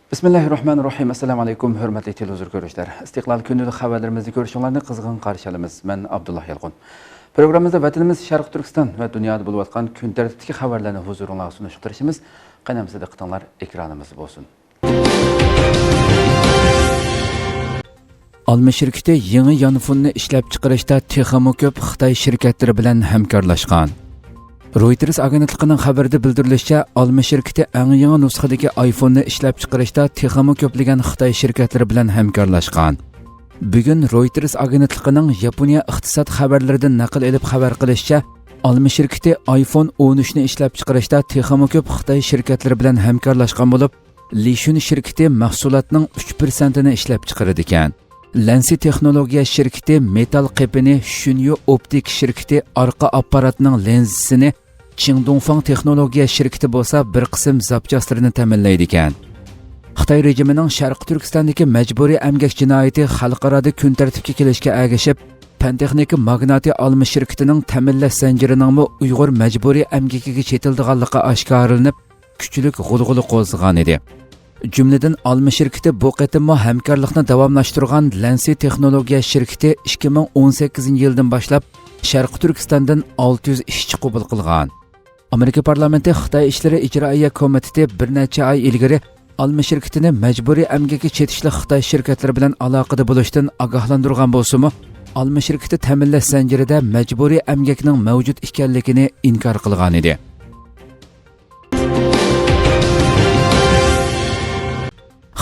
Bismillahirrahmanirrahim. Assalamu alaykum, hörmətli televizor görüşlər. İstiqlal günlük xəbərlərimizi görüşünlərini qızğın qarşı alırıq. Mən Abdullah Yalğun. Proqramımızda vətənimiz Şərq Türkistan və dünyada bulub atqan gün tərtibdəki xəbərlərini huzurunuzğa sunuşdurışımız qənəmizdə diqqətinizlər ekranımız olsun. Alma şirkəti yeni yanfonunu işləb çıxarışda texmo köp Xitay şirkətləri bilan həmkarlaşqan. Reuters agentligining xabarida bildirilishicha, Alma şirkati eng yangi nusxadagi iPhone'ni ishlab chiqarishda texmo ko'plagan Xitoy shirkatlari bilan hamkorlashgan. Bugun Reuters agentligining Yaponiya iqtisod xabarlaridan naql elib xabar qilishicha, Alma şirkati iPhone 13 ni ishlab chiqarishda texmo ko'p Xitoy shirkatlari bilan hamkorlashgan bo'lib, Lishun shirkati mahsulotning 3% ni ishlab chiqaradi ekan. Lansi texnologiya şirketi metal qepini, Shunyo optik şirketi arqa apparatning lensini, Qingdongfang texnologiya şirketi bo'lsa bir qism zapchastlarini ta'minlaydi ekan. Xitoy rejimining Sharq Turkistondagi majburiy emgak jinoyati xalqaro kun tartibga kelishga ergashib, Pan-texnika magnati Alma shirkatining ta'minlash zanjirining Uyg'ur majburiy emgakiga chetildiganligi oshkorlanib, kuchlik g'ulg'uli qo'zg'agan edi. Cümleden Alma şirketi bu qatimmo hamkorlikni davomlashtirgan Lansi texnologiya şirketi 2018 yildan boshlab Sharq Turkistondan 600 ishchi qabul qilgan. Amerika parlamenti Xitoy ishlari ijroiya komiteti bir necha oy ilgari Alma şirketini majburiy emgakka chetishli Xitoy shirkatlari bilan aloqada bo'lishdan ogohlantirgan bo'lsa-mu, Alma şirketi ta'minlash zanjirida majburiy emgakning mavjud ekanligini inkor qilgan edi.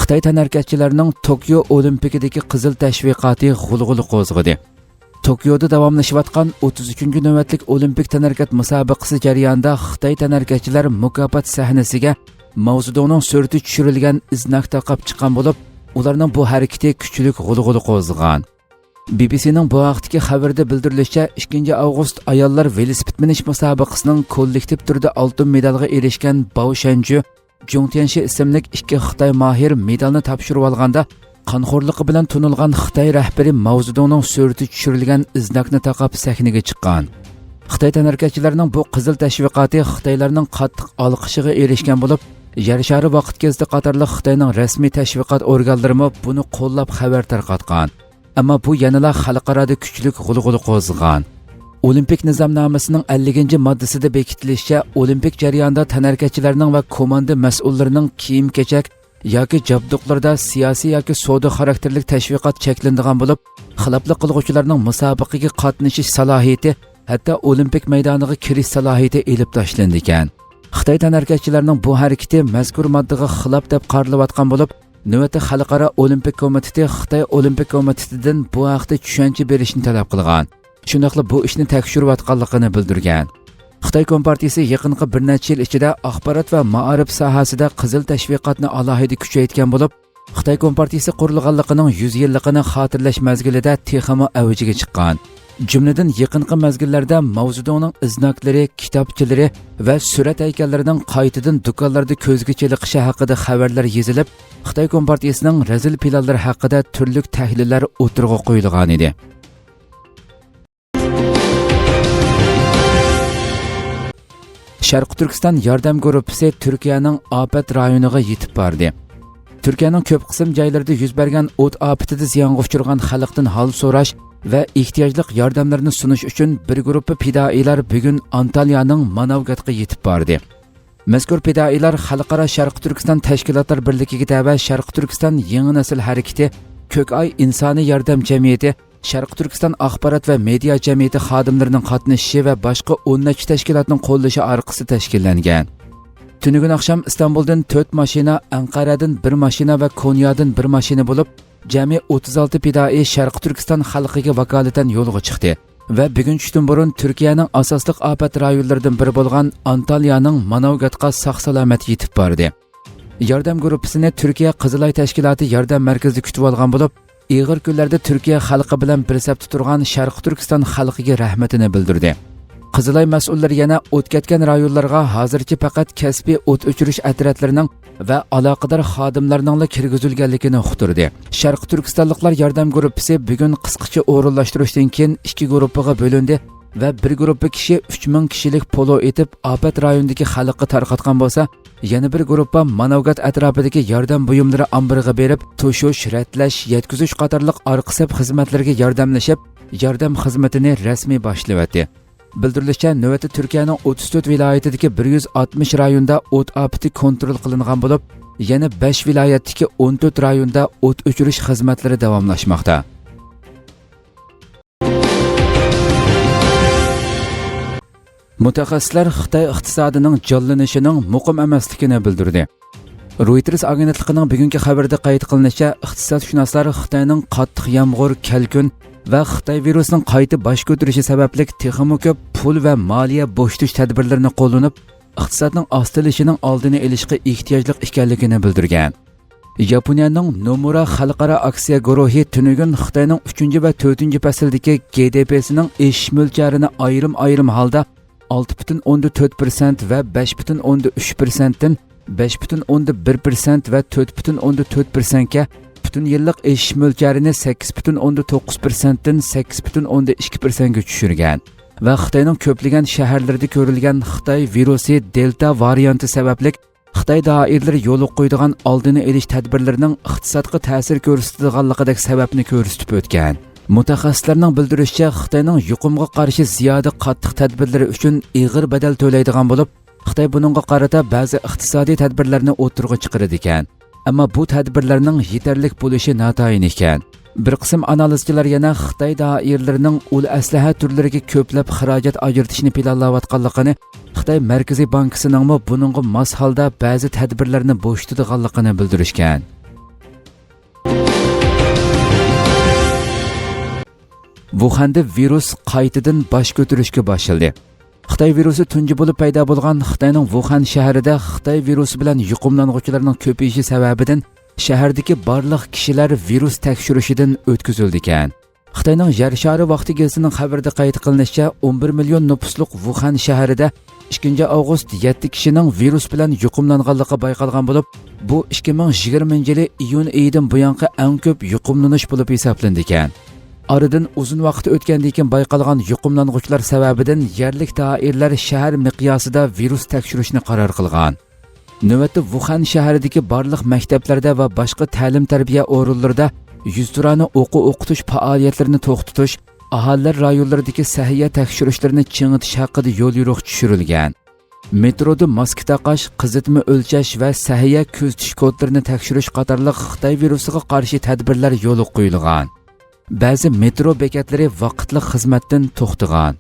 Xitoy tanarkatchilarining Tokyo Olimpikidagi qizil tashviqoti g'ulg'uli qo'zg'adi. Tokyoda davomlashayotgan 33-navbatlik Olimpik tanarkat musobaqasi jarayonida Xitoy tanarkatchilar mukofot sahnasiga Mao Zedongning surati tushirilgan iznak taqib chiqqan bo'lib, ularning bu harakati kuchli g'ulg'uli qo'zg'agan. BBCning bu vaqtdagi xabarida bildirilishicha, 2 avgust ayollar velosiped minish musobaqasining kollektiv turda oltin medalga erishgan Bao Shanju Jung Tianshi ismli ikki Xitoy mahir medalni topshirib olganda, qonxo'rligi bilan tunilgan Xitoy rahbari Mao Zedongning surati tushirilgan iznakni taqib sahnaga chiqqan. Xitoy tanarkatchilarining bu qizil tashviqoti Xitoylarning qattiq olqishiga erishgan bo'lib, Yer shari vaqt gazeti qatorliq Xitoyning rasmiy tashviqot organlari buni qo'llab xabar tarqatgan. Ammo bu yanada xalqaroda kuchli g'ulg'uli qo'zg'agan. Olimpik nizomnomasining 50-moddasida bekitilishicha, olimpik jarayonda tanarkatchilarning va komanda mas'ullarining kiyim-kechak yoki jabduqlarda siyosiy yoki savdo xarakterlik tashviqot cheklanadigan bo'lib, xiloflik qilguvchilarning musobaqaga qatnashish salohiyati, hatto olimpik maydoniga kirish salohiyati elib tashlandi ekan. Xitoy tanarkatchilarining bu harakati mazkur moddaga xilof deb qaralayotgan bo'lib, navbatda Xalqaro Olimpik komiteti Xitoy Olimpik komitetidan bu haqda tushuncha berishni talab qilgan. Shundaqla bu ishni tekshirayotganligini bildirgan. Xitoy Kompartiyasi yaqinqi bir necha yil ichida axborot va ma'arif sohasida qizil tashviqotni alohida kuchaytirgan bo'lib, Xitoy Kompartiyasi qurilganligining 100 yilligini xotirlash mazgilida texmo avjiga chiqqan. Jumladan yaqinqi mazgillarda Mao Zedongning iznoklari, kitobchalari va surat haykallarining qaytadan do'konlarda ko'zga cheliqishi haqida xabarlar yozilib, Xitoy Kompartiyasining razil planlari haqida turli tahlillar o'tirg'a qo'yilgan edi. Sharq Turkiston yordam guruhi Turkiyaning ofat rayoniga yetib bordi. Turkiyaning ko'p qism joylarida yuz bergan o't ofatida ziyonga uchragan xalqdan hol so'rash va ehtiyojli yordamlarni sunish uchun bir guruh fidoilar bugun Antalyaning Manavgatga yetib bordi. Mazkur fidoilar Xalqaro Sharq Turkiston tashkilotlar birligiga tava Sharq Turkiston yangi nasl harakati, Ko'kay insoniy yordam jamiyati, Sharq Turkiston axborot va media jamiyati xodimlarining qatnashishi va boshqa 10 necha tashkilotning qo'llashi orqasida tashkillangan. Tunugun oqshom Istanbuldan 4 mashina, Anqaradan 1 mashina va Konyadan 1 mashina bo'lib, jami 36 fidoi Sharq Turkiston xalqiga vakolatan yo'lga chiqdi va bugun tushdan burun Turkiyaning asosli ofat rayonlaridan biri bo'lgan Antalyaning Manavgatga sog'-salomat yetib bordi. Yordam guruhisini Turkiya Qizilay tashkiloti yordam markazida kutib olgan bo'lib, Ig'ir kunlarda Turkiya xalqi bilan bir safda turgan Sharq Turkiston xalqiga rahmatini bildirdi. Qizilay mas'ullari yana o't ketgan rayonlarga hozircha faqat kasbiy o't o'chirish otryadlarining va aloqador xodimlarning kirgizilganligini uqtirdi. Sharq Turkistonliklar yordam guruhi bugun qisqacha o'rinlashtirishdan keyin ikki guruhga bo'lindi va bir guruh kishi 3000 kishilik polo etib ofat rayonidagi xalqqa tarqatgan bo'lsa, yana bir guruh Manavgat atrofidagi yordam buyumlari ombiriga berib, to'shish, ratlash, yetkazish qatorliq orqa saf xizmatlariga yordamlashib, yordam xizmatini rasmiy boshlayapti. Bildirilishicha, navbatda Turkiyaning 34 viloyatidagi 160 rayonda o't ofati kontrol qilingan bo'lib, yana 5 viloyatdagi 14 rayonda o't o'chirish xizmatlari davomlashmoqda. Mutaxassislar Xitoy iqtisodining jonlanishining muqim emasligini bildirdi. Reuters agentligining bugungi xabarida qayd qilinishicha, iqtisodshunoslar Xitoyning qattiq yomg'ir, kalkun va Xitoy virusining qayta bosh ko'tarishi sababli texmo ko'p pul va moliya bo'shtish tadbirlarini qo'llanib, iqtisodning ostilishining oldini olishga ehtiyojli ekanligini bildirgan. Yaponiyaning Nomura xalqaro aksiya guruhi tunugun Xitoyning 3 va 4 fasldagi GDP'sining o'sish mo'ljarini ayrim holda 6,4% va 5,3% dan 5,1% va 4,4% ga butun yillik o'sish mo'ljarini 8,9% dan 8,2% ga tushirgan va Xitoyning ko'plagan shaharlarida ko'rilgan Xitoy virusi Delta varianti sababli Xitoy doiralari yo'l qo'ydigan oldini olish tadbirlarining iqtisodga ta'sir ko'rsatadiganligidagi sababni ko'rsatib o'tgan. Mutaxassislarning bildirishicha, Xitoyning yuqumga qarshi ziyoda qattiq tadbirlari uchun ig'ir badal to'laydigan bo'lib, Xitoy buningga qarata ba'zi iqtisodiy tadbirlarni o'tirg'a chiqaradi ekan. Ammo bu tadbirlarning yetarli bo'lishi notayin ekan. Bir qism analizchilar yana Xitoy doiralarining ul aslaha turlariga ko'plab xarajat ajratishni planlayotganligini, Xitoy Markaziy bankisining buningga mos holda ba'zi tadbirlarni bo'shatadiganligini bildirishgan. Wuhanda virus qaytadan bosh ko'tarishga boshladi. Xitoy virusi tunji bo'lib paydo bo'lgan Xitoyning Wuhan shahrida Xitoy virusi bilan yuqumlanuvchilarning ko'payishi sababidan shahardagi barliq kishilar virus tekshirishidan o'tkazildi ekan. Xitoyning Yer shari vaqti gazetining xabarida qayd qilinishicha, 11 million nüfuslik Wuhan shahrida 2 avgust 7 kishining virus bilan yuqumlanganligi bayqalgan bo'lib, bu 2020 yili iyun oyidan buyongi eng ko'p yuqumlanish bo'lib hisoblandi ekan. Aradan uzun vaqt o'tgandan keyin bayqalgan yuqumlanuvchilar sababidan yerlik doiralar shahar miqyosida virus tekshirishni qaror qilgan. Navbatda Wuhan shahridagi barliq maktablarda va boshqa ta'lim-tarbiya o'rinlarida yuzturani o'qitish faoliyatlarini to'xtatish, aholilar rayonlaridagi sahiya tekshirishlarini chingitish haqida yo'l yo'riq tushirilgan. Metroda maska taqash, qizitma o'lchash va sahiya kuzatish kodlarini tekshirish qatorliq Xitoy virusiga qarshi tadbirlar yo'l qo'yilgan. Ba'zi metro bekatlari vaqtli xizmatdan to'xtagan.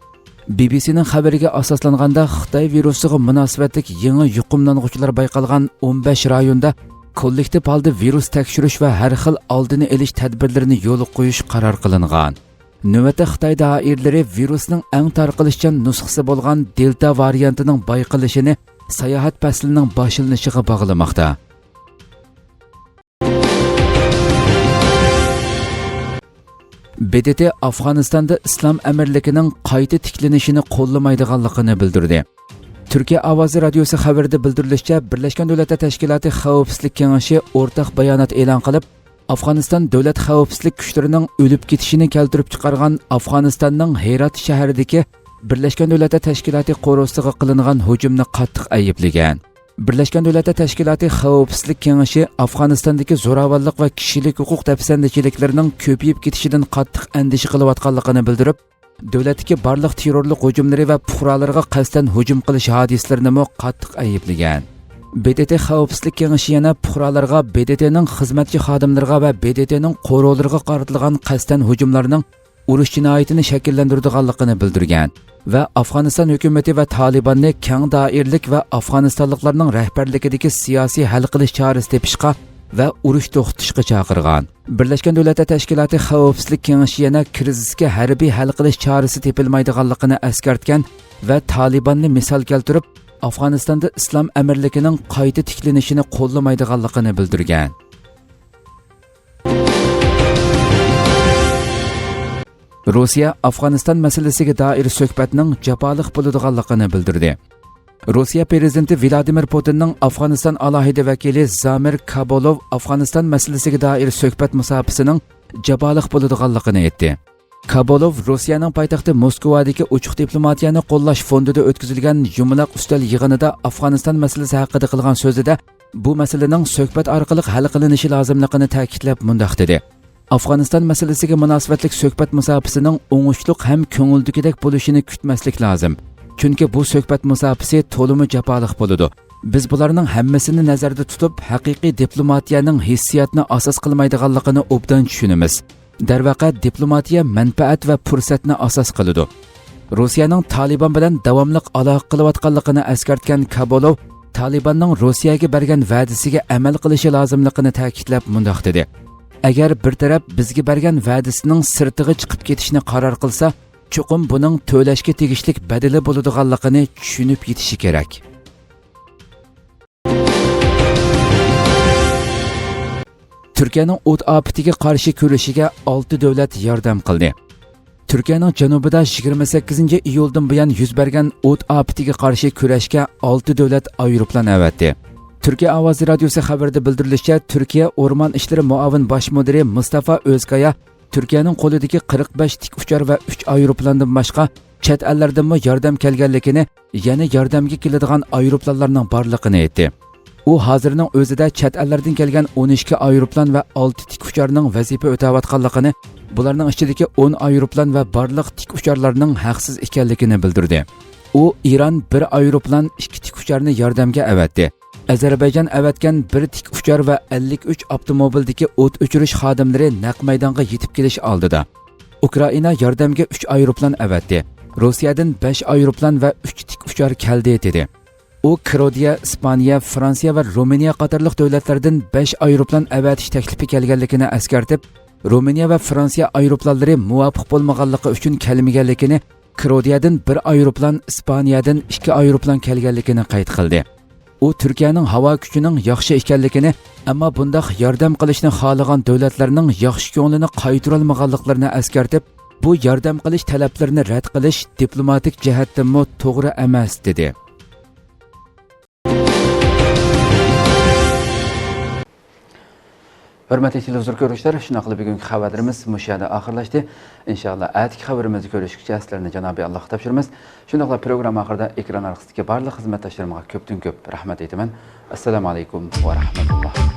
BBC'ning xabariga asoslanganda Xitoy virusiga munosabatlik yangi yuqumlanuvchilar bayqalgan 15 rayonda kollektiv holda virus tekshirish va har xil oldini olish tadbirlarini yo'l qo'yish qaror qilingan. Navbatda Xitoy doiralari virusning eng tarqalishchan nusxasi bo'lgan Delta variantining bayqalishini sayohat faslining boshlanishiga bog'lamoqda. BDT Afg'onistonda Islom amirligining qayta tiklanishini qo'llamaydiganligini bildirdi. Turkiya ovozi radiosi xabarida bildirilishicha, Birlashgan Davlatlar Tashkiloti Xavfsizlik kengashi o'rtaq bayonot e'lon qilib, Afg'oniston davlat xavfsizlik kuchlarining o'lib ketishini keltirib chiqargan Afg'onistonning Herat shahridagi Birlashgan Davlatlar Tashkiloti qo'rg'osiga qilingan hujumni qattiq ayblagan. Birlashgan Davlatlar Tashkiloti Xavfsizlik kengashi Afg'onistondagi zo'ravonlik va kishilik huquq tafsandichiliklarining ko'payib ketishidan qattiq andisha qilayotganligini bildirib, davlatdagi barliq terrorlik hujumlari va fuqarolarga qasddan hujum qilish hodislarini qattiq ayblagan. BDT Xavfsizlik kengashi yana fuqarolarga BDTning xizmatchi xodimlariga va BDTning qo'rovlariga qaratilgan qasddan hujumlarning urush jinoyatini shakllantiradiganligini bildirgan va Afg'oniston hukumati va Talibanni keng doirlik va afg'onistonliklarning rahbarligidagi siyosiy hal qilish chorasi tepishga va urush to'xtatishga chaqirgan. Birlashgan Davlatlar Tashkiloti Xavfsizlik kengashi yana krizisga harbiy hal qilish chorasi tepilmaydiganligini eskartgan va Talibanni misol keltirib, Afg'onistonda Islom amirligining qayta tiklanishini qo'llamaydiganligini bildirgan. Rossiya Afg'oniston masalasiga doir suhbatning jafoliq bo'ladiganligini bildirdi. Rossiya prezidenti Vladimir Putinning Afg'oniston alohida vakili Zamir Kabulov Afg'oniston masalasiga doir suhbat musofasining jafoliq bo'ladiganligini aytdi. Kabolov Rossiyaning poytaxti Moskvadagi ochiq diplomatiyani qo'llash fondida o'tkazilgan yumaloq ustal yig'inida Afg'oniston masalasi haqida qilgan so'zida bu masalaning suhbat orqali hal qilinishi lozimligini ta'kidlab mundaq dedi. Afg'oniston masalasiga munosabatlik suhbat musofasining o'ngishliq ham ko'ngildagidek bo'lishini kutmaslik lozim. Chunki bu suhbat musofasi to'limi jafoliq bo'ladi. Biz bularning hammasini nazarda tutib, haqiqiy diplomatiyaning hissiyotni asos qilmaydiganligini obdan tushunamiz. Darvaqa diplomatiya manfaat va fursatni asos qiladi. Rossiyaning Taliban bilan davomli aloqa qilayotganligini eskartgan Kabolov, Talibanning Rossiyaga bergan va'dasiga amal qilishi lozimligini ta'kidlab mundaq dedi. Agar bir taraf bizga bergan va'dasining sirtiga chiqib ketishni qaror qilsa, chuqum buning to'lashga tegishlik badali bo'ladiganligini tushunib yetishi kerak. Turkiyaning o't ofatiga qarshi kurashiga 6 davlat yordam qildi. Turkiyaning janubida 28-iyuldan buyon yuz bergan o't ofatiga qarshi kurashga 6 davlat aeroplan avatdi. Turkiya ovozi radiosi xabarida bildirilishicha, Turkiya O'rmon ishlari muavin bosh mudiri Mustafa O'zkaya Turkiyaning qo'lidagi 45 tik uchar va 3 aeroplandan boshqa chet ellardan yordam kelganligini, yana yordamga keladigan aeroplanlarning borligini aytdi. U hozirning o'zida chet ellardan kelgan 12 aeroplan va 6 tik ucharning vazifa o'tayotganligini, bularning ichidagi 10 aeroplan va barliq tik ucharlarning haqsiz ekanligini bildirdi. U Iran bir aeroplan 2 tik ucharni yordamga avatdi. Ozarbayjon avatgan 1 tik uchar va 53 avtomobildagi o't o'chirish xodimlari naq maydonga yetib kelish oldida. Ukraina yordamga 3 aeroplan avatdi. Rossiyadan 5 aeroplan va 3 tik uchar keldi dedi. U Kroatiya, Ispaniya, Fransiya va Ruminiya qatorliq davlatlardan 5 aeroplan avatish taklifi kelganligini eskartib, Ruminiya va Fransiya aeroplanlari muvofiq bo'lmaganligi uchun kelmaganligini, Kroatiyadan 1 aeroplan, Ispaniyadan 2 aeroplan kelganligini qayd qildi. U Turkiyaning havo kuchining yaxshi ekanligini, ammo bundaq yordam qilishni xohlagan davlatlarning yaxshi ko'nglini qaytara olmaganliklarini eskartib, bu yordam qilish talablarini rad qilish diplomatik jihatdan to'g'ri emas dedi. Hürmetli televizyon görüşler, şuna qilib bugungi xabarlarimiz mushu yerda oxirlashdi. Inshaalloh atki xabarimizni ko'rishgacha sizlarni Janobi Allohga topshiramiz. Shunday program oxirida ekran orqasidagi barliq xizmatdoshlarimga ko'pdan ko'p rahmat aytaman. Assalomu alaykum va rahmatulloh.